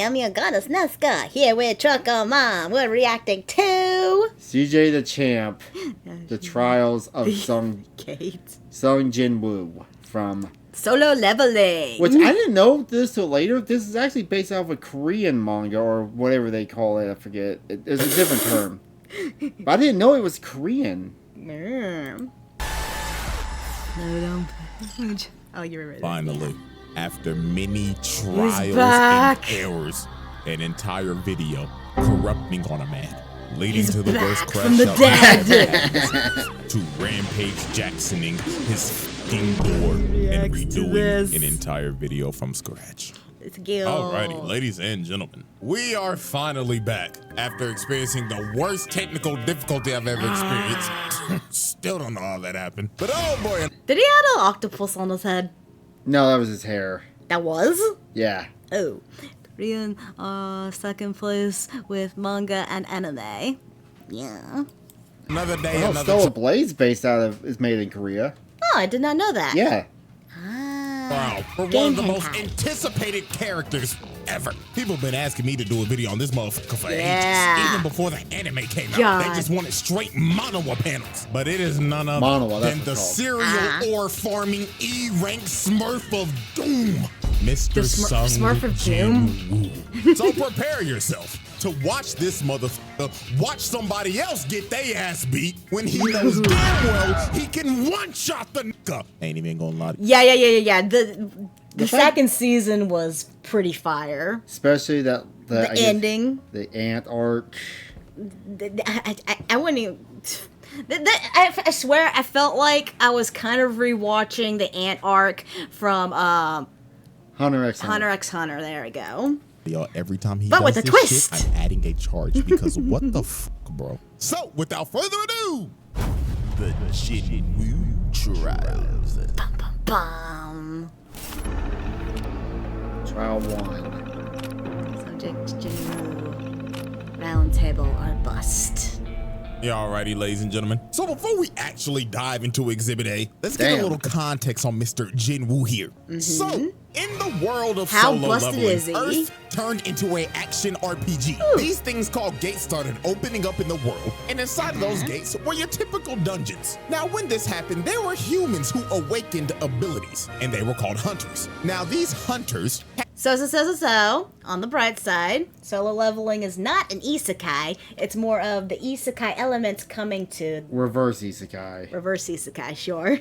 I'm your goddess Nesca, here with Trucker Mom. We're reacting to... CJ Dachamp, The Trials of Sung Jinwoo from... Solo Leveling. Which I didn't know this till later. This is actually based off a Korean manga, or whatever they call it, I forget. There's a different term. But I didn't know it was Korean. No, don't... Oh, you're right. Finally, after many trials and errors, an entire video corrupting on a man, leading to the worst crash from the dead, to Rampage Jacksoning his fucking door and redoing an entire video from scratch. It's Gil. Alrighty, ladies and gentlemen, we are finally back after experiencing the worst technical difficulty I've ever experienced. Still don't know how that happened, but oh boy. Did he have an octopus on his head? No, that was his hair. That was? Yeah. Oh. Korean, second place with manga and anime. Yeah. Another day, Well, another Stellar Blade's based out of, is made in Korea. Oh, I did not know that. Yeah. Wow, for one of the most anticipated characters ever. People have been asking me to do a video on this motherfucker for ages. Even before the anime came out, they just wanted straight Manoa panels. But it is none other than the serial ore farming E-rank Smurf of Doom, Mr. Smurf of Doom. So prepare yourself to watch this motherfucker watch somebody else get their ass beat when he knows damn well he can one-shot the nigga. Ain't even gonna lie. Yeah. The second season was pretty fire. Especially the ending. The ant arc. I wouldn't even... I swear I felt like I was kind of rewatching the ant arc from Hunter x Hunter. There we go. Y'all, every time he but does with a this twist, shit, I'm adding a charge because what the fuck, bro? So, without further ado, the Jinwoo Trials. Bum, bum, bum. Trial 1. Subject Jinwoo. Round table or bust. Yeah, alrighty, ladies and gentlemen. So before we actually dive into Exhibit A, let's get a little context on Mr. Jinwoo here. So, in the world of solo leveling, Earth turned into an action RPG. These things called gates started opening up in the world, and inside of those gates were your typical dungeons. Now, when this happened, there were humans who awakened abilities, and they were called hunters. Now, these hunters... So, on the bright side, solo leveling is not an isekai. It's more of the isekai elements coming to... Reverse isekai. Reverse isekai, sure.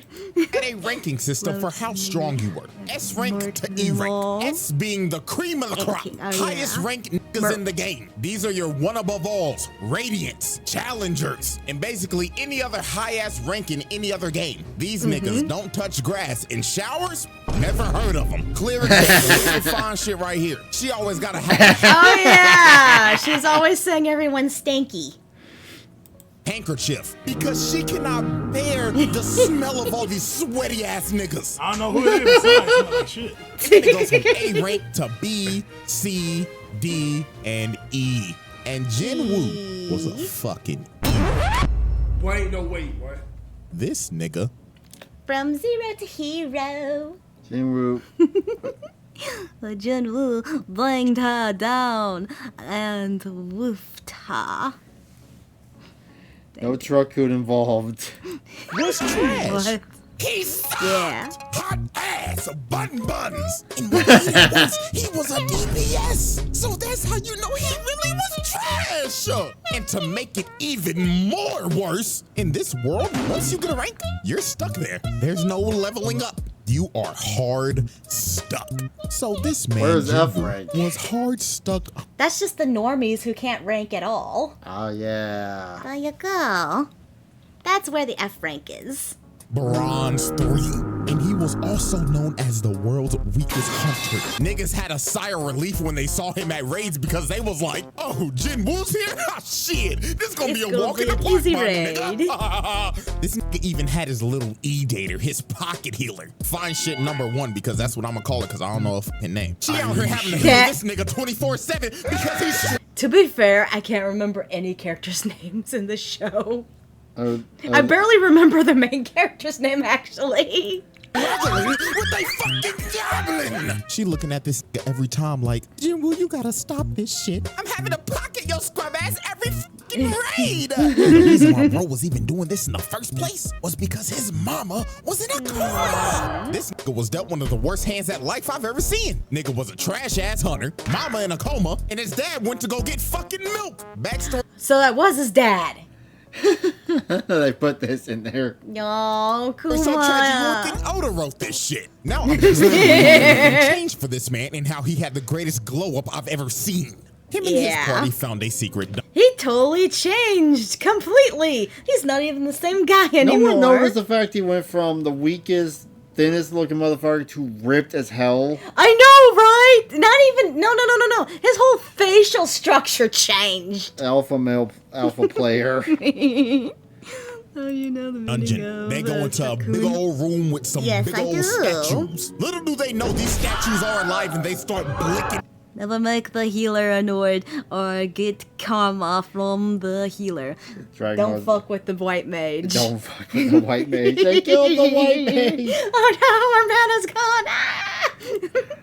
Had a ranking system for how strong you were. S rank to E rank. S being the cream of the crop. Highest rank niggas in the game. These are your one above alls, radiants, challengers, and basically any other high-ass rank in any other game. These niggas don't touch grass. In showers, never heard of them. Clear example, little fine shit right here. She always gotta have oh yeah, she's always saying everyone's stanky. Handkerchief because she cannot bear the smell of all these sweaty ass niggas. I don't know who it is. Smell like shit. It goes from A rank to B, C, D, and E. And Jinwoo was a fucking E. Boy, ain't no way, boy. This nigga. From zero to hero. Jinwoo. Jinwoo banged her down and woofed her. No truck code involved. Was trash. What? He sucked. Hot ass buns. And what he was a DPS. So that's how you know he really was trash. And to make it even more worse, in this world, once you get a rank, you're stuck there. There's no leveling up. You are hard stuck. So this man was hard stuck. That's just the normies who can't rank at all. Oh yeah. There you go. That's where the F rank is. Bronze 3. And he was also known as the world's weakest hunter. Niggas had a sigh of relief when they saw him at raids because they was like, oh, Jinwoo's here? Ah, shit, this gonna be a walk in the park, easy raid. This nigga even had his little E-dater, his pocket healer. Fine shit number 1 because that's what I'm gonna call it because I don't know a fucking name. She out here having to heal this nigga 24/7 because he's... To be fair, I can't remember any characters' names in the show. I barely remember the main character's name, actually. What they fucking gobbling? She looking at this every time like, Jinwoo, you gotta stop this shit. I'm having to pocket your scrub ass every fucking raid. The reason why bro was even doing this in the first place was because his mama was in a coma. This nigga was dealt one of the worst hands at life I've ever seen. Nigga was a trash ass hunter, mama in a coma, and his dad went to go get fucking milk. Backstory. So that was his dad. They put this in there. Oh, cool. So tragic looking Oda wrote this shit. Now I'm changed for this man and how he had the greatest glow up I've ever seen. Him and his party found a secret. He totally changed completely. He's not even the same guy anymore. No one noticed the fact he went from the weakest, thinnest looking motherfucker to ripped as hell. I know, right? Not even. No. His whole facial structure changed. Alpha male, alpha player. Oh, you know the dungeon. They go into a big old room with some big old statues. Little do they know these statues are alive and they start blinking. Never make the healer annoyed or get karma from the healer. Don't fuck with the white mage. Don't fuck with the white mage. They killed the white mage. Oh no, our mana's gone. Ah!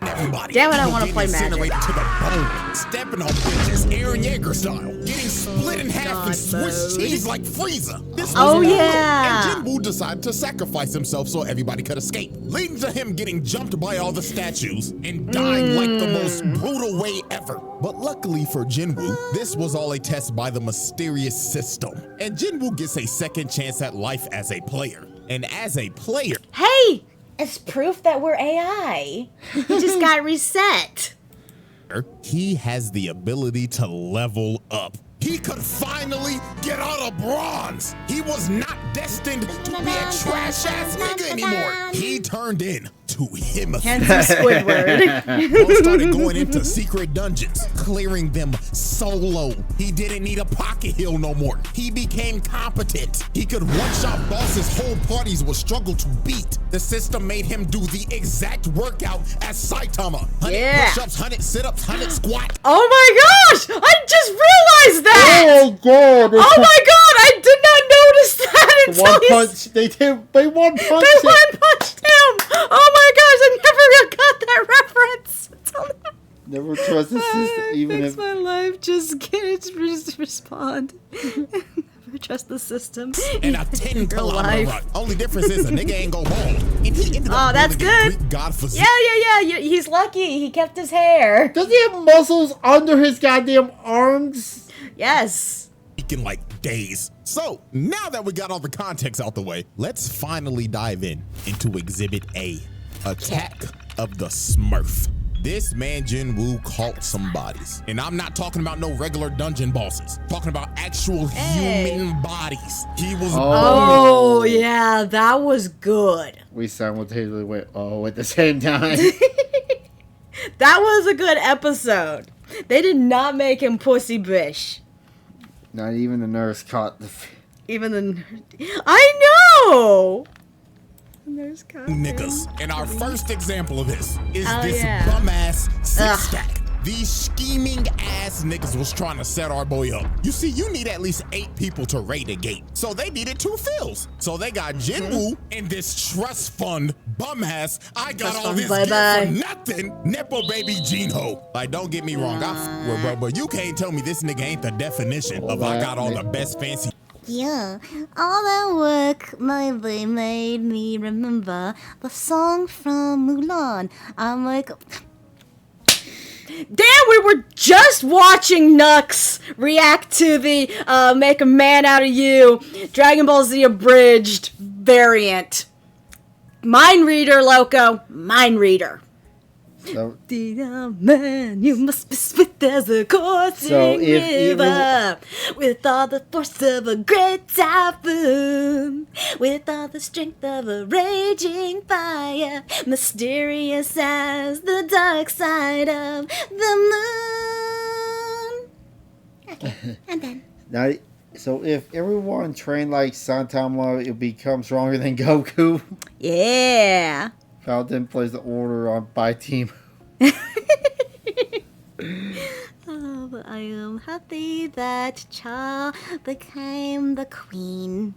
Everybody, damn it, I want to play Magic. To the bone, stepping on bitches, Aaron Yeager style, getting split in half and Swiss cheese like Frieza. This was yeah. And Jinwoo decided to sacrifice himself so everybody could escape, leading to him getting jumped by all the statues and dying like the most brutal way ever. But luckily for Jinwoo, this was all a test by the mysterious system, and Jinwoo gets a second chance at life as a player. And as a player, hey, it's proof that we're AI. He just got reset. He has the ability to level up. He could finally get out of bronze. He was not destined to be a trash-ass nigga anymore. He turned in to him. Squidward. Bro started going into secret dungeons, clearing them solo. He didn't need a pocket heal no more. He became competent. He could one-shot bosses whole parties would struggle to beat. The system made him do the exact workout as Saitama. 100 push-ups, 100 sit-ups, 100 squats. Oh my gosh! I just realized that! Oh god! Oh my god! I did not notice that until one punch. They one punched him. They one punched him. Oh my gosh! I never got that reference. Never trust the system, even if my life just gets respond. Never trust the system. And a 10-kilometer run. Only difference is a nigga ain't go bald. And he ended up that's good. God for Yeah. He's lucky. He kept his hair. Does he have muscles under his goddamn arms? Yes. In like days. So now that we got all the context out the way, let's finally dive into Exhibit A, Attack of the Smurf. This man Jinwoo caught some bodies, and I'm not talking about no regular dungeon bosses. Talking about actual human bodies. He was. Oh yeah, that was good. We simultaneously went at the same time. That was a good episode. They did not make him pussy bish. Not even the nurse caught the. Even the nurse. I know. The nurse caught niggas. And our first example of this is this yeah. bum ass six stack. These scheming ass niggas was trying to set our boy up. You see, you need at least 8 people to raid a gate. So they needed 2 fills. So they got Jinwoo and this trust fund bum ass. I got all this gear for nothing. Nepo baby Jinho. Like, don't get me wrong, bro, but you can't tell me this nigga ain't the definition of I got all the best fancy. Yeah, all that work my boy made me remember the song from Mulan. I'm like, damn, we were just watching Nux react to the Make a Man Out of You Dragon Ball Z abridged variant. Mind reader, Loco. Mind reader. So, Man, you must be swift as a coursing river, with all the force of a great typhoon, with all the strength of a raging fire, mysterious as the dark side of the moon. Okay, and then. now, so if everyone trained like Saitama, it becomes stronger than Goku. Yeah. Paladin plays the order on by team. oh, but I am happy that Cha became the queen.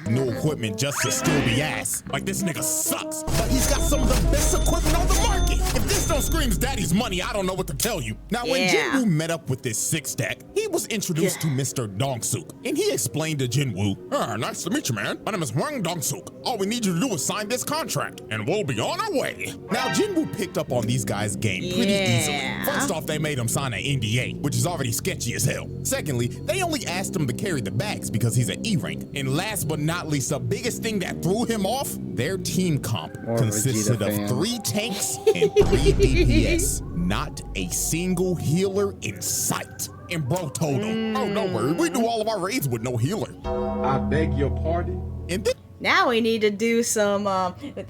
New equipment just to still be ass. Like, this nigga sucks, but he's got some of the best equipment on the market. If this don't screams daddy's money, I don't know what to tell you. Now, when Jinwoo met up with this six-stack, he was introduced to Mr. Dong-suk, and he explained to Jinwoo, nice to meet you, man. My name is Hwang Dong-suk. All we need you to do is sign this contract, and we'll be on our way. Now, Jinwoo picked up on these guys' game pretty easily. First off, they made him sign an NDA, which is already sketchy as hell. Secondly, they only asked him to carry the bags because he's an E rank. And last but not least, the biggest thing that threw him off, their team comp consisted of 3 tanks and 3 DPS. Not a single healer in sight. And bro told him, oh, don't worry, we do all of our raids with no healer. I beg your pardon? And then now we need to do some,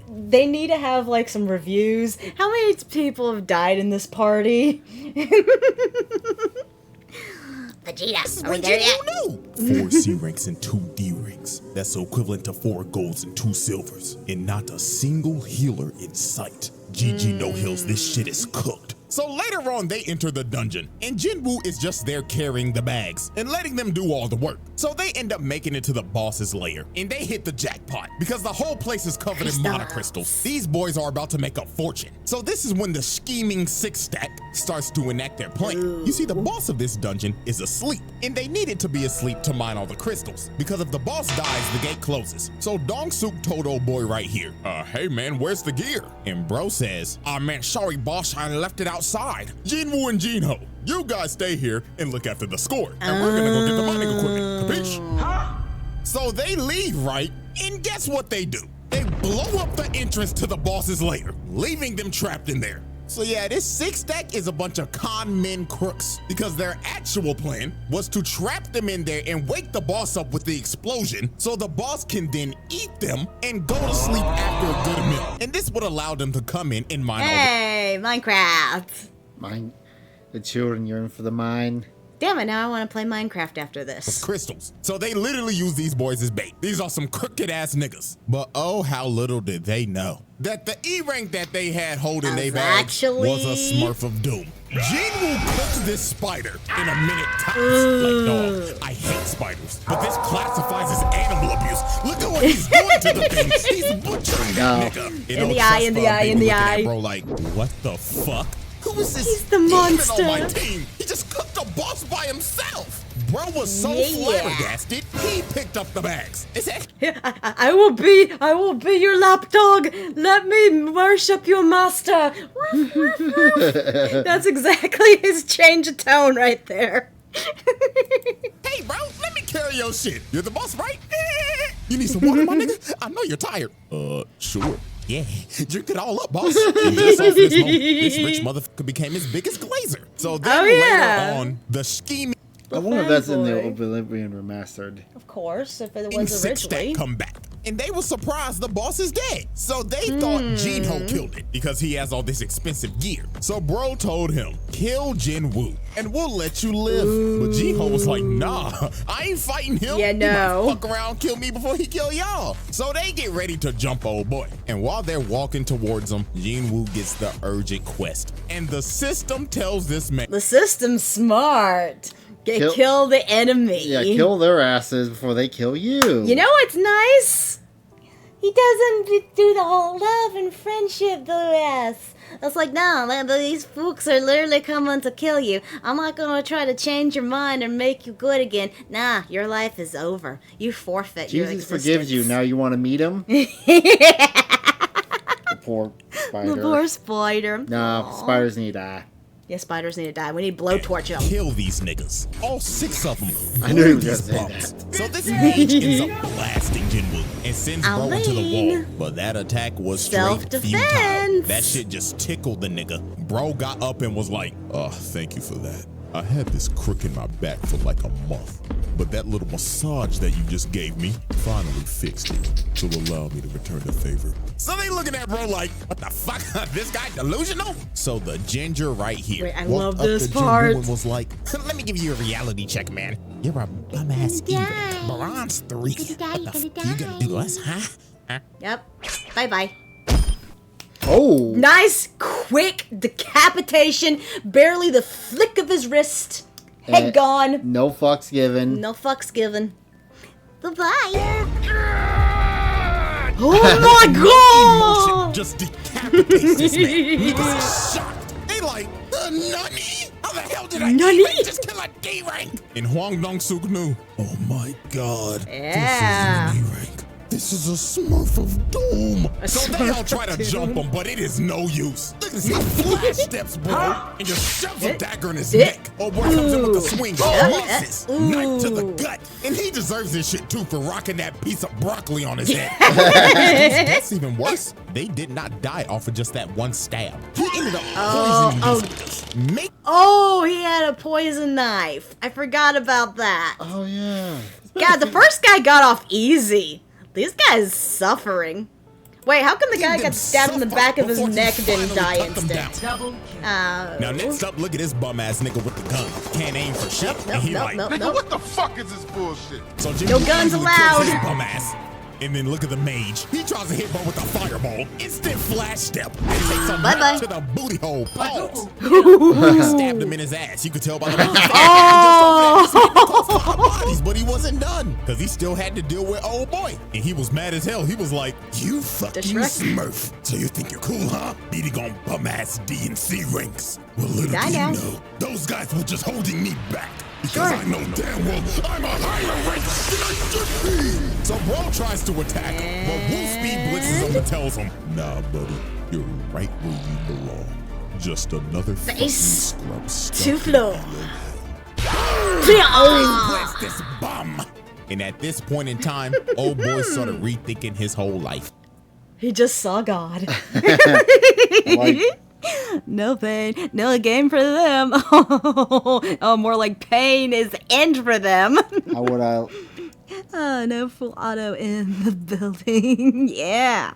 they need to have, like, some reviews. How many people have died in this party? Vegeta, are we there yet? 4 C ranks and 2 D ranks. That's equivalent to 4 golds and 2 silvers. And not a single healer in sight. GG no heals, this shit is cooked. So later on, they enter the dungeon, and Jinwoo is just there carrying the bags and letting them do all the work. So they end up making it to the boss's lair, and they hit the jackpot because the whole place is covered in mana crystals. These boys are about to make a fortune. So this is when the scheming six-stack starts to enact their plan. You see, the boss of this dungeon is asleep, and they needed to be asleep to mine all the crystals, because if the boss dies, the gate closes. So Dong-suk told old boy right here, hey man, where's the gear? And bro says, man, sorry boss, I left it outside. Jinwoo and Jinho, you guys stay here and look after the score, and we're gonna go get the mining equipment, capiche? Huh? So they leave, right? And guess what they do? They blow up the entrance to the boss's lair, leaving them trapped in there. So yeah, this six-stack is a bunch of con men crooks, because their actual plan was to trap them in there and wake the boss up with the explosion so the boss can then eat them and go to sleep after a good meal. And this would allow them to come in and mine Hey, Minecraft. Mine. The children yearn for the mine. Damn it, now I want to play Minecraft after this. crystals. So they literally use these boys as bait. These are some crooked ass niggas. But oh, how little did they know that the E rank that they had holding their bags was a Smurf of Doom. Jinwoo cooked this spider in a minute tops. Like, dog, I hate spiders, but this classifies as animal abuse. Look at what he's doing to the thing. He's butchering that nigga. In the eye, in the eye, in the eye. Bro, like, what the fuck? Who is this? He's the monster. On my team? He just cooked a boss by himself. Bro was so flabbergasted, he picked up the bags. Is that? I will be your lapdog. Let me worship your master. That's exactly his change of tone right there. Hey, bro, let me carry your shit. You're the boss, right? You need some water, my nigga? I know you're tired. Sure. Yeah, drink it all up, boss. And just off this moment, this rich motherfucker became his biggest glazer. So then later on, the scheming. I wonder if that's in the Oblivion Remastered. Of course, if it was originally. Come back. And they were surprised the boss is dead. So they thought Jinho killed it because he has all this expensive gear. So bro told him, kill Jinwoo and we'll let you live. But Jinho was like, nah, I ain't fighting him. Yeah, no. He might fuck around, kill me before he kill y'all. So they get ready to jump old boy. And while they're walking towards him, Jinwoo gets the urgent quest. And the system tells this man. The system's smart. Kill the enemy. Yeah, kill their asses before they kill you. You know what's nice? He doesn't do the whole love and friendship BS. It's like, no, these fools are literally coming to kill you. I'm not going to try to change your mind and make you good again. Nah, your life is over. You forfeit your existence. Jesus forgives you. Now you want to meet him? The poor spider. The poor spider. Nah, spiders need to die. Yeah, spiders need to die. We need blowtorch them. Kill these niggas. All 6 of them. I knew he was going to say that. So this mage ends up blasting Jinwoo and sends bro into the wall. But that attack was straight futile. That shit just tickled the nigga. Bro got up and was like, thank you for that. I had this crook in my back for like a month. But that little massage that you just gave me finally fixed it. So allow me to return the favor. So they looking at bro like, what the fuck? This guy delusional? So the ginger right here. Wait, I love this part. And was like, let me give you a reality check, man. You're a bum ass E-rank. Bronze 3. What the fuck you gonna do us, huh? Yep. Bye-bye. Oh. Nice, quick decapitation. Barely the flick of his wrist. Head gone. No fucks given. No fucks given. Bye-bye. Oh my god! Emotion just decapitates this man. Niggas are shocked. They like, Nani? How the hell did a D-rank just kill a D-rank? And Hwang Dong-suk knew, oh my god, Yeah. this is a D-rank. This is a Smurf of Doom. So they all try to jump him, but it is no use. Look at this, he flash steps, bro, and just shoves a dagger in his neck. Oh boy comes in with a swing, misses, knife to the gut. And he deserves this shit too for rocking that piece of broccoli on his head. That's even worse. They did not die off of just that one stab. He ended up poisoning these niggas. Oh, he had a poison knife. I forgot about that. Oh yeah. God, the first guy got off easy. This guy's suffering. Wait, how come the guy got stabbed in the back of his neck and didn't die instant? Now next up, look at this bum ass nigga with the gun. Can't aim for shit. Nigga, what the fuck is this bullshit? So No guns allowed. His bum ass. And then look at the mage. He tries to hit one with a fireball. Instant flash step. And takes a knife to the booty hole. Pause. Stabbed him in his ass. You could tell by the bodies, but he wasn't done. Because he still had to deal with old boy. And he was mad as hell. He was like, you fucking Smurf. So you think you're cool, huh? Beating on bum ass D and C ranks. Well, little do you know, those guys were just holding me back. Because I know damn well I'm a higher rank than I should be. So bro tries to attack him, but Wu Speed blitzes him and tells him, nah, buddy, you're right where you belong. Just another fucking scrub to floor. Bless this bum. And at this point in time, old boy started rethinking his whole life. He just saw God. No pain, no gain for them. Oh, more like pain is end for them. How would I? Oh, no full auto in the building. Yeah.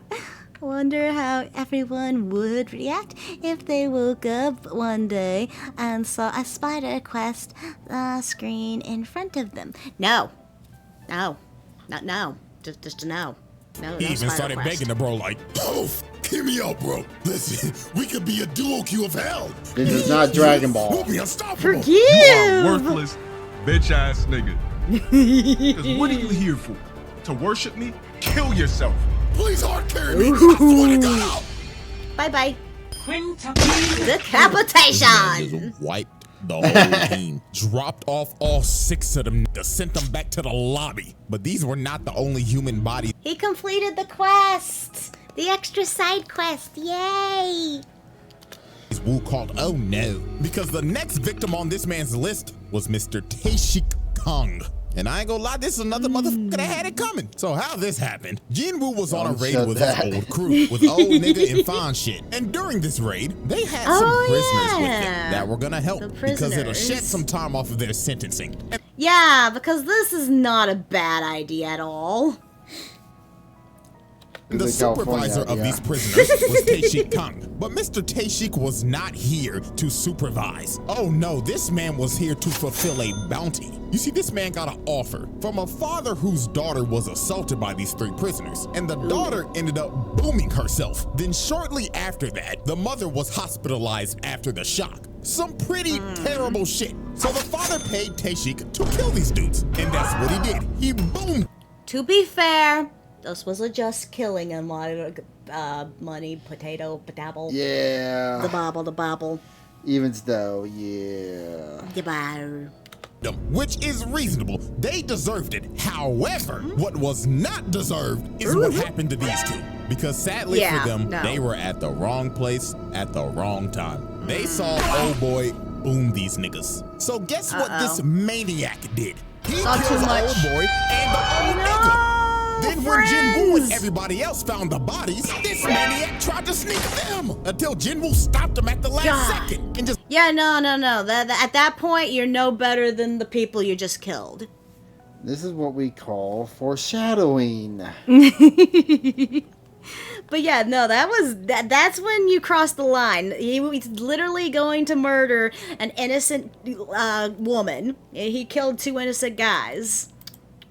Wonder how everyone would react if they woke up one day and saw a spider quest screen in front of them. No. Just a no. No, he even started begging the bro like, Poof, hear me out, bro. Listen, we could be a duo queue of hell. This is not Dragon Ball. We'll be unstoppable. Forgive. You are worthless, bitch ass nigga. Because what are you here for? To worship me? Kill yourself. Please hard carry me. I swear to God. Bye-bye. Decapitation. Just wiped the whole team. Dropped off all 6 of them. Sent them back to the lobby. But these were not the only human bodies. He completed the quest. The extra side quest. Yay. Wu called, oh no. Because the next victim on this man's list was Mr. Taeshik Kong. And I ain't gonna lie, this is another motherfucker that had it coming. So how this happened? Jinwoo was on a raid with his old crew, with old nigga and fine shit. And during this raid, they had some prisoners with them that were gonna help because it'll shed some time off of their sentencing. Yeah, because this is not a bad idea at all. The supervisor of these prisoners was Taeshik Kong, but Mr. Taeshik was not here to supervise. Oh no, this man was here to fulfill a bounty. You see, this man got an offer from a father whose daughter was assaulted by these 3 prisoners, and the daughter ended up booming herself. Then shortly after that, the mother was hospitalized after the shock. Some pretty terrible shit. So the father paid Taeshik to kill these dudes, and that's what he did. He boomed. To be fair, this was a just killing and money, potato. Yeah. The bobble. Even though, yeah. Which is reasonable. They deserved it. However, what was not deserved is what happened to these 2. Because sadly for them, they were at the wrong place at the wrong time. They saw old boy boom these niggas. So guess what this maniac did? He killed the old boy and the old nigga. Then when Jinwoo and everybody else found the bodies, this maniac tried to sneak them until Jinwoo stopped him at the last second and just... Yeah, no. At that point, you're no better than the people you just killed. This is what we call foreshadowing. But yeah, no, that's when you cross the line. He was literally going to murder an innocent woman. He killed 2 innocent guys.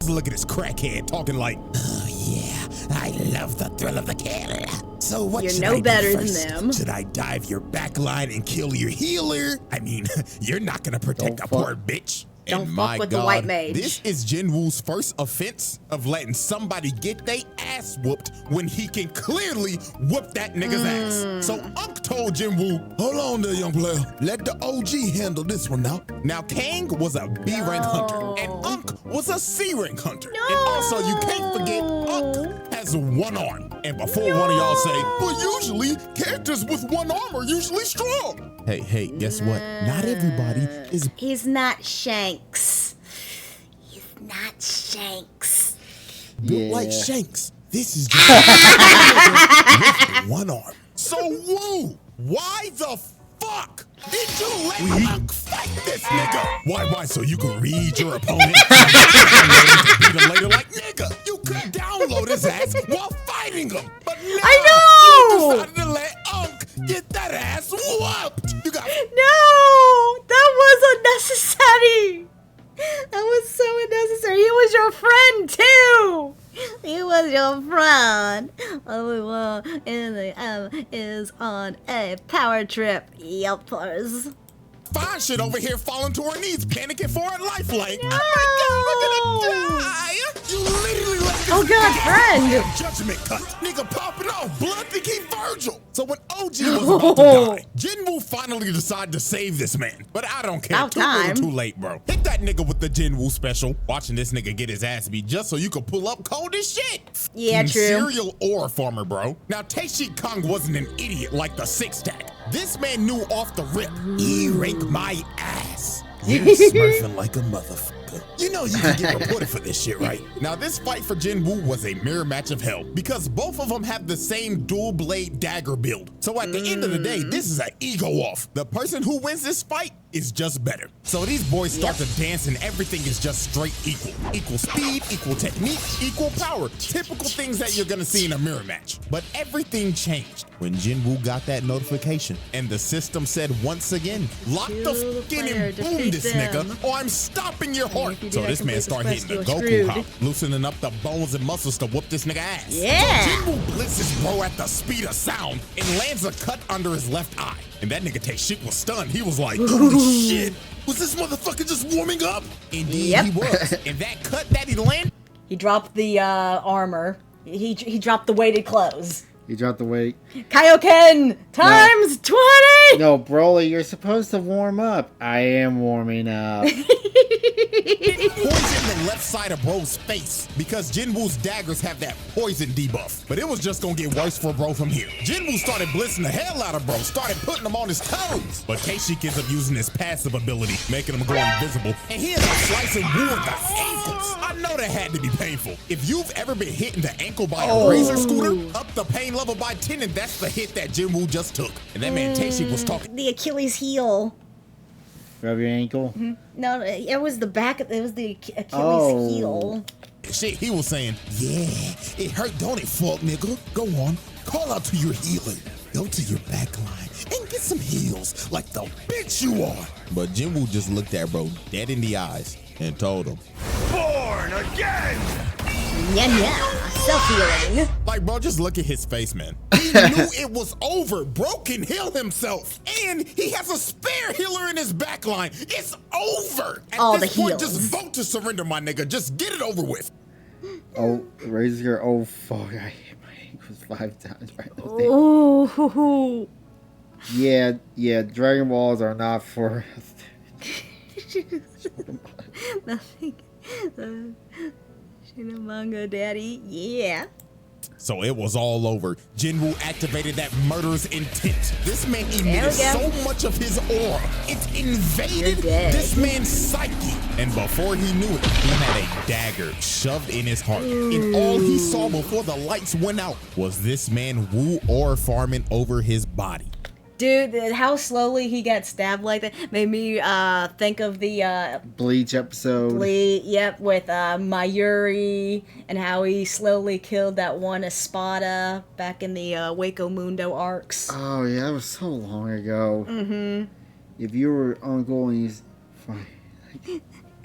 Look at this crackhead talking like, oh yeah, I love the thrill of the kill. So what You're should no I better do than first? them. Should I dive your back line and kill your healer? I mean, you're not gonna protect a poor bitch. Don't And fuck my with God, the white mage. this is Jinwoo's first offense of letting somebody get their ass whooped when he can clearly whoop that nigga's ass. So Unk told Jinwoo, hold on there, young player. Let the OG handle this one now. Now, Kang was a B rank hunter, and Unk was a C rank hunter. And also, you can't forget, Unk has one arm. And before one of y'all say, well, usually characters with one arm are usually strong. Hey, guess what? Not everybody is. He's not Shanks. He's not Shanks. Built like Shanks. This is just with one arm. So, Woo, why the fuck did you let Unk fight this nigga? Why? So you could read your opponent and beat him later like, nigga, you could download his ass while fighting him. But now, you decided to let Unk get that ass whooped. You got No, that was unnecessary. That was so unnecessary. He was your friend too. He was your friend. Everyone in the is on a power trip. Yelpers. fine shit over here falling to her knees, panicking for her life like, No. oh my God, we're gonna die. You literally let this Oh God, nigga friend. have judgment cut. Nigga popping off, blood think he Virgil. So when OG was about to die, Jinwoo finally decided to save this man. But I don't care. About Too little, time. too late, bro. Hit that nigga with the Jinwoo special. Watching this nigga get his ass beat just so you could pull up cold as shit. Yeah, Fucking true. Serial ore farmer, bro. Now, Tae-Shi Kung wasn't an idiot like the six tag. This man knew off the rip. He raked my ass. You're smurfing like a motherfucker. You know you can get reported for this shit, right? Now, this fight for Jinwoo was a mirror match of hell because both of them have the same dual blade dagger build. So at the end of the day, this is an ego off. The person who wins this fight is just better. So these boys start to dance and everything is just straight equal. Equal speed, equal technique, equal power. Typical things that you're gonna see in a mirror match. But everything changed when Jinwoo got that notification and the system said once again, lock the fucking and boom this nigga or I'm stopping your heart. So this man start hitting the Goku hop, loosening up the bones and muscles to whoop this nigga ass. Yeah. So Jinwoo blitzes bro at the speed of sound and lands a cut under his left eye. And that nigga Tae-Shi was stunned. He was like, holy shit, was this motherfucker just warming up? Indeed he was. And that cut that he landed. He dropped the armor. He dropped the weighted clothes. You dropped the weight. Kaioken times 20! No, Broly, you're supposed to warm up. I am warming up. Poison the left side of bro's face because Jinwoo's daggers have that poison debuff. But it was just gonna get worse for bro from here. Jinwoo started blitzing the hell out of bro, started putting him on his toes. But Tae-Shi ends up using his passive ability, making him go invisible, and he ends up slicing Woo in the ankles. I know that had to be painful. If you've ever been hit in the ankle by a razor scooter, up the pain level by 10, and that's the hit that Jinwoo just took. And that man Tae-Shi was talking. The Achilles heel. Rub your ankle. No, it was the back. It was the Achilles heel. Shit, he was saying, yeah, it hurt, don't it, fuck nigga? Go on, call out to your healer. Go to your back line and get some heals like the bitch you are. But Jinwoo just looked at bro dead in the eyes and told him, Born again! Yeah, self-healing. like, bro, just look at his face, man. He knew it was over. Bro can heal himself. And he has a spare healer in his back line. It's over. At All this the point, heals. just vote to surrender, my nigga. Just get it over with. Oh, raise your. Oh, fuck. I hit my ankles 5 times right now. Oh. Yeah, Dragon Balls are not for. Nothing. Manga daddy. Yeah. So it was all over. Jinwoo activated that murderous intent. This man emitted so much of his aura. It invaded this man's psyche. And before he knew it, he had a dagger shoved in his heart. And all he saw before the lights went out was this man Woo ore farming over his body. Dude, how slowly he got stabbed like that made me think of the Bleach episode. with Mayuri and how he slowly killed that one Espada back in the Waco Mundo arcs. Oh, yeah, that was so long ago. If you were uncle and he's fine.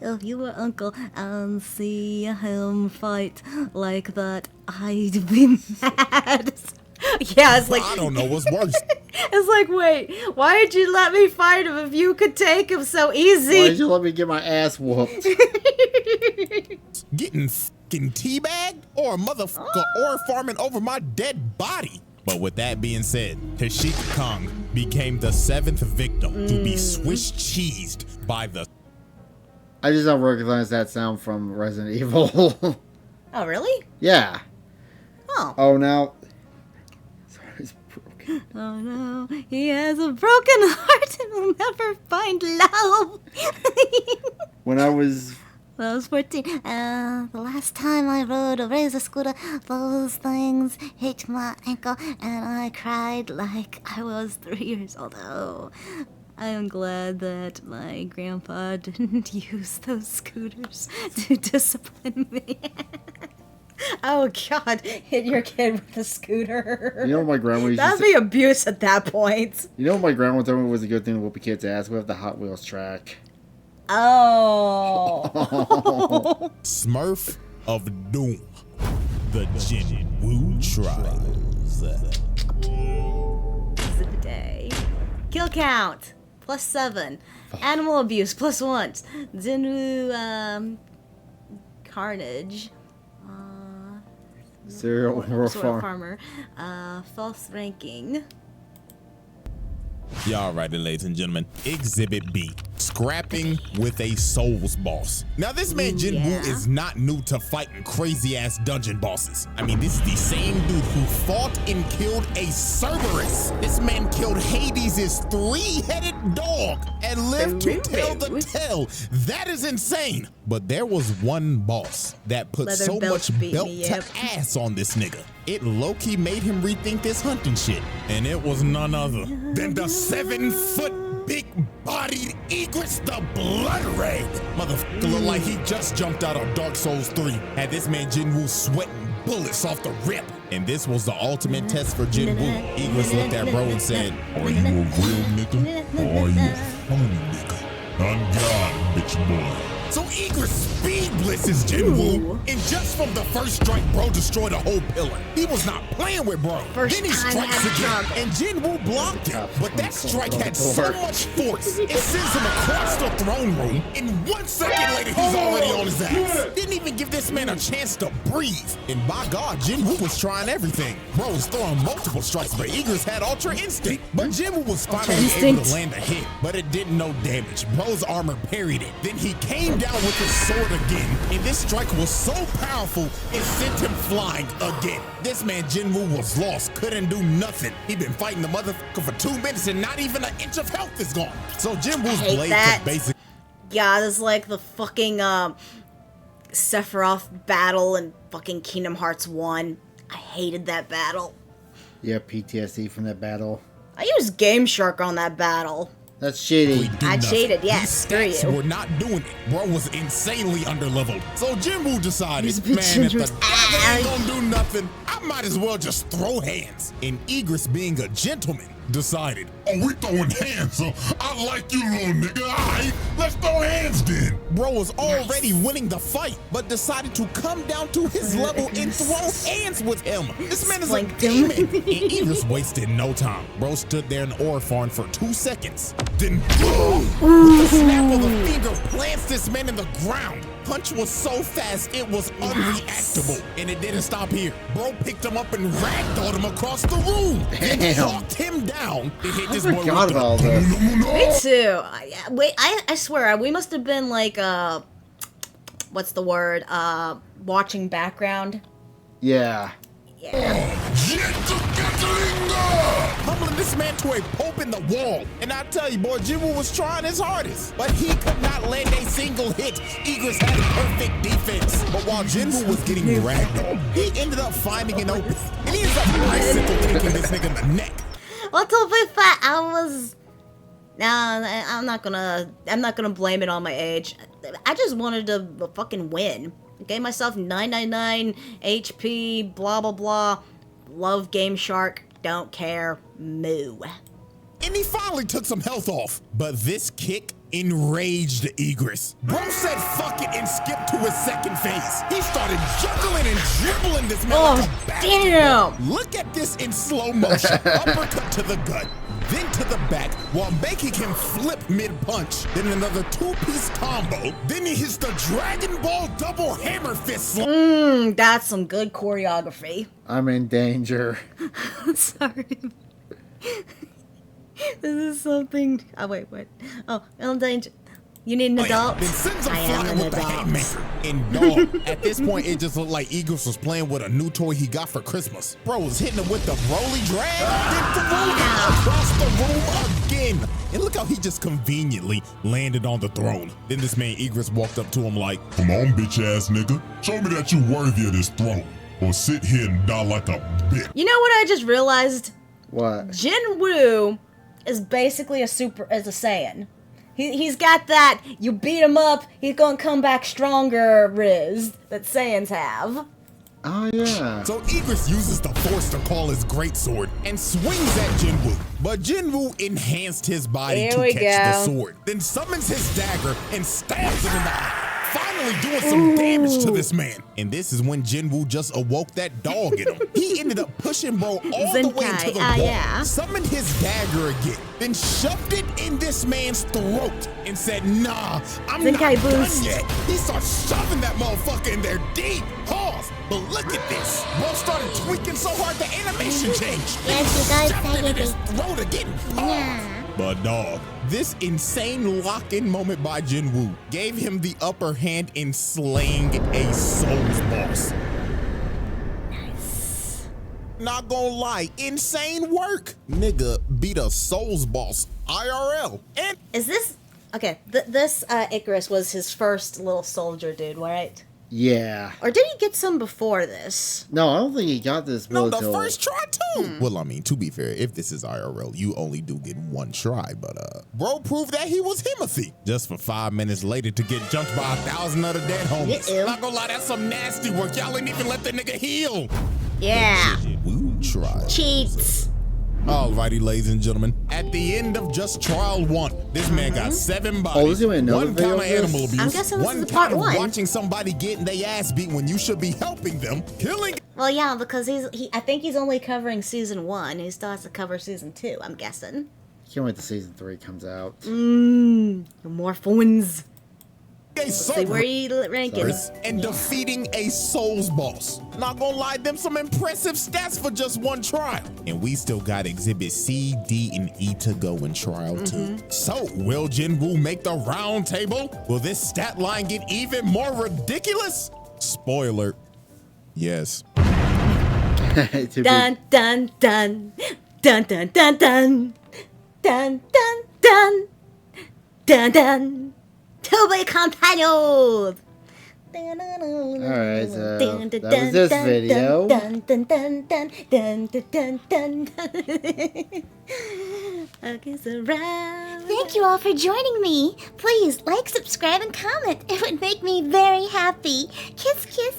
If you were uncle and see him fight like that, I'd be mad. Yeah, it's like I don't know what's worse. It's like, wait, why did you let me fight him if you could take him so easy? Why did you let me get my ass whooped? Getting fucking teabagged or a motherfucker or farming over my dead body. But with that being said, Tashika Kong became the 7th victim to be Swiss cheesed by the... I just don't recognize that sound from Resident Evil. Oh, really? Yeah. Oh. Oh, now... Sorry, broken. Oh no, he has a broken heart and will never find love. When I was... When I was 14, the last time I rode a razor scooter, those things hit my ankle and I cried like I was 3 years old. Oh, I am glad that my grandpa didn't use those scooters to discipline me. Oh, God. Hit your kid with a scooter. You know what my grandma used to That'd say? be abuse at that point. You know what my grandma told me was a good thing to whoop a kid's ass with? The Hot Wheels track. Oh. Smurf of Doom. The Jinwoo Trials. Exhibit A. Kill count. +7. Animal abuse. +1. Jinwoo, carnage. Serial Soil farmer. farmer. False ranking. Y'all right, ladies and gentlemen. Exhibit B. Scrapping with a Souls boss. Now, this man Jinwoo is not new to fighting crazy-ass dungeon bosses. I mean, this is the same dude who fought and killed a Cerberus. This man killed Hades' 3-headed dog and lived to tell the tale. That is insane. But there was one boss that put Leather so belt much beat belt me to up. ass on this nigga. It low-key made him rethink this hunting shit. And it was none other than the 7-foot big-bodied Egress the Blood Red. Motherfucker looked like he just jumped out of Dark Souls 3. Had this man Jinwoo sweating bullets off the rip. And this was the ultimate test for Jinwoo. Egress looked at bro and said, Are you a real nigga or are you a phony nigga? On God, bitch boy. So Egress speed blitzes Jinwoo, and just from the first strike, bro destroyed a whole pillar. He was not playing with bro. First Then he time strikes had again, jump. and Jinwoo blocked it. But that strike had so much force, it sends him across the throne room, and 1 second later, he's already on his ass. Didn't even give this man a chance to breathe. And by God, Jinwoo was trying everything. Bro was throwing multiple strikes, but Egress had Ultra Instinct. But Jinwoo was finally able to land a hit, but it did no damage. Bro's armor parried it. Then he came down with his sword again, and this strike was so powerful, it sent him flying again. This man Jinwoo was lost, couldn't do nothing. He'd been fighting the motherfucker for 2 minutes, and not even an inch of health is gone. So Jinwoo's blade could basically... Yeah, this is like the fucking, Sephiroth battle in fucking Kingdom Hearts 1. I hated that battle. Yeah, PTSD from that battle. I used Game Shark on that battle. That's shitty. I cheated, yes, screw These stats you. were not doing it. Bro was insanely underleveled. So Jinwoo decided, These man, if the bitches- devil ain't gonna do nothing, I might as well just throw hands. And Egress, being a gentleman, decided, Oh, we throwing hands, so I like you, little nigga. All right, let's throw hands then. bro was already winning the fight, but decided to come down to his level and throw hands with him. This man is a Flanked him. demon. And Egress wasted no time. Bro stood there in Orphan for 2 seconds. Then boom! With the snap of the finger plants this man in the ground. Punch was so fast, it was unreactable. And it didn't stop here. Bro picked him up and ragdolled him across the room. Then Damn. knocked him down and hit this I boy forgot with about the... this. Me too. Wait, I swear, we must have been like, what's the word? Watching background. Yeah. Yeah. Humbling this man to a pope in the wall. And I tell you, boy, Jinwoo was trying his hardest, but he could not land a single hit. Egress had perfect defense. But while Jinwoo was getting ragdolled, he ended up finding an opening. And he ended up bicycle kicking this nigga in the neck. Well, to be fair, I'm not gonna blame it on my age. I just wanted to fucking win. Gave myself 999 HP, blah blah blah. Love Game Shark, don't care, moo. And he finally took some health off. But this kick enraged Egress. Bro said fuck it and skipped to his second phase. He started juggling and dribbling this man like a basketball. Damn! Look at this in slow motion. Uppercut to the gut, then to the back, while making him flip mid-punch. Then another two-piece combo. Then he hits the Dragon Ball double hammer fist. That's some good choreography. I'm in danger. Sorry. This is something. Oh, wait. Oh, I'm in danger. You need an adult? Then sends him I am flying an with the adult. haymaker. And dog, at this point, it just looked like Eagles was playing with a new toy he got for Christmas. Bro was hitting him with the Broly drag, then throwing him across the room again. And look how he just conveniently landed on the throne. Then this man Egress walked up to him like, "Come on, bitch ass nigga. Show me that you worthy of this throne. Or sit here and die like a bitch." You know what I just realized? What? Jinwoo is basically a Saiyan. He's got that, you beat him up, he's gonna come back stronger riz that Saiyans have. Oh, yeah. So Egress uses the Force to call his greatsword and swings at Jinwoo. But Jinwoo enhanced his body Here to we catch go. the sword, then summons his dagger and stabs him in the eye, finally doing some damage to this man. And this is when Jinwoo just awoke that dog in him. He ended up pushing bro all the way into the wall, yeah. summoned his dagger again, then shoved it in this man's throat and said, "Nah, I'm Zenkai not boost. done yet." He starts shoving that motherfucker in there deep. Pause. But look at this. Bro started tweaking so hard the animation changed. Yes, you guys Shoved it in said his it. throat again. Pause. But dog, this insane lock-in moment by Jinwoo gave him the upper hand in slaying a Souls boss. Nice. Not gonna lie, insane work. Nigga beat a Souls boss IRL. And Is this, okay, this Icarus was his first little soldier dude, right? Yeah. Or did he get some before this? No, I don't think he got this no, build the till... first try too. Well, I mean, to be fair, if this is IRL, you only do get one try. But bro proved that he was Himothy just for 5 minutes later to get jumped by 1,000 other dead homies. Uh-oh. Not gonna lie, that's some nasty work. Y'all ain't even let the nigga heal. Yeah. Woo try. Cheats. Alrighty, ladies and gentlemen. At the end of just trial 1, this man got 7 bodies. Oh, this is another one video count of of this? animal abuse. I'm guessing this one is the part count of 1. watching somebody getting their ass beat when you should be helping them, killing. Well, yeah, because I think he's only covering season 1. He still has to cover season 2, I'm guessing. Can't wait till season 3 comes out. More phones. A See where he rank is. and defeating a Souls boss. Not gonna lie, them some impressive stats for just one trial. And we still got exhibit C, D, and E to go in trial 2. So, will Jinwoo make the round table? Will this stat line get even more ridiculous? Spoiler, yes. To be- Dun dun dun dun dun dun dun dun dun dun dun dun. To be continued. Alright, so that was this video. Thank you all for joining me. Please like, subscribe, and comment. It would make me very happy. Kiss, kiss.